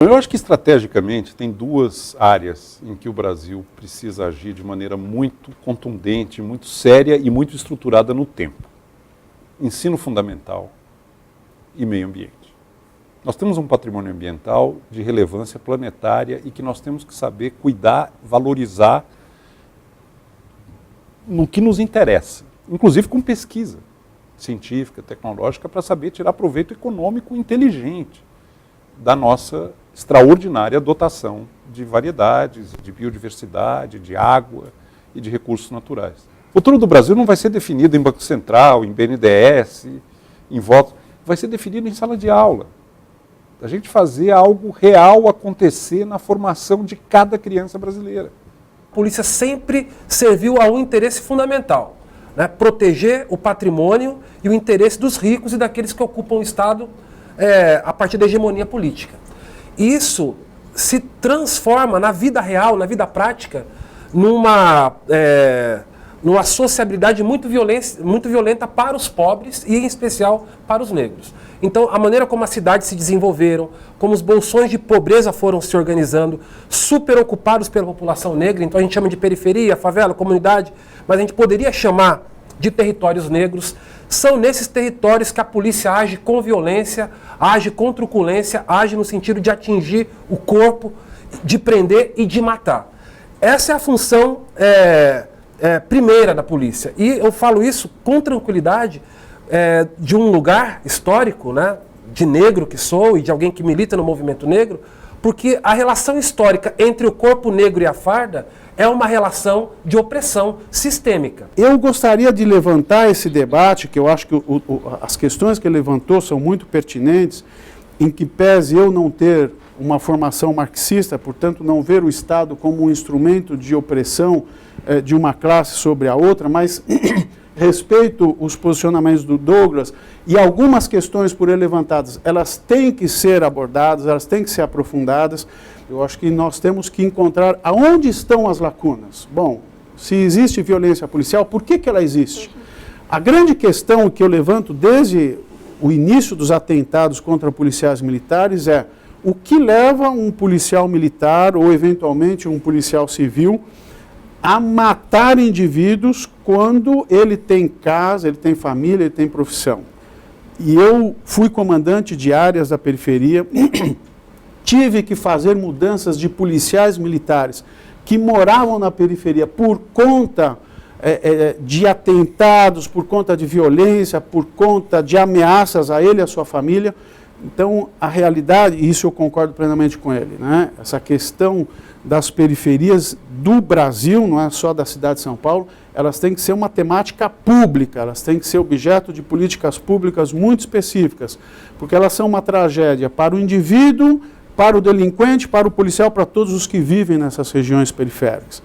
Eu acho que estrategicamente tem duas áreas em que o Brasil precisa agir de maneira muito contundente, muito séria e muito estruturada no tempo. Ensino fundamental e meio ambiente. Nós temos um patrimônio ambiental de relevância planetária e que nós temos que saber cuidar, valorizar no que nos interessa, inclusive com pesquisa científica, tecnológica, para saber tirar proveito econômico inteligente da nossa extraordinária dotação de variedades, de biodiversidade, de água e de recursos naturais. O futuro do Brasil não vai ser definido em Banco Central, em BNDES, em votos, vai ser definido em sala de aula. A gente fazer algo real acontecer na formação de cada criança brasileira. A polícia sempre serviu a um interesse fundamental, né? Proteger o patrimônio e o interesse dos ricos e daqueles que ocupam o Estado a partir da hegemonia política. Isso se transforma na vida real, na vida prática, numa sociabilidade muito violenta para os pobres e, em especial, para os negros. Então, a maneira como as cidades se desenvolveram, como os bolsões de pobreza foram se organizando, super ocupados pela população negra, então a gente chama de periferia, favela, comunidade, mas a gente poderia chamar de territórios negros. São nesses territórios que a polícia age com violência, age com truculência, age no sentido de atingir o corpo, de prender e de matar. Essa é a função primeira da polícia. E eu falo isso com tranquilidade de um lugar histórico, né, de negro que sou e de alguém que milita no movimento negro, porque a relação histórica entre o corpo negro e a farda é uma relação de opressão sistêmica. Eu gostaria de levantar esse debate, que eu acho que as questões que ele levantou são muito pertinentes, em que pese eu não ter uma formação marxista, portanto não ver o Estado como um instrumento de opressão de uma classe sobre a outra, mas respeito os posicionamentos do Douglas e algumas questões por ele levantadas, elas têm que ser abordadas, elas têm que ser aprofundadas. Eu acho que nós temos que encontrar aonde estão as lacunas. Bom, se existe violência policial, por que ela existe? A grande questão que eu levanto desde o início dos atentados contra policiais militares é o que leva um policial militar ou eventualmente um policial civil a matar indivíduos quando ele tem casa, ele tem família, ele tem profissão. E eu fui comandante de áreas da periferia, tive que fazer mudanças de policiais militares que moravam na periferia por conta de atentados, por conta de violência, por conta de ameaças a ele e a sua família. Então, a realidade, e isso eu concordo plenamente com ele, né? Essa questão das periferias do Brasil, não é só da cidade de São Paulo, elas têm que ser uma temática pública, elas têm que ser objeto de políticas públicas muito específicas, porque elas são uma tragédia para o indivíduo, para o delinquente, para o policial, para todos os que vivem nessas regiões periféricas.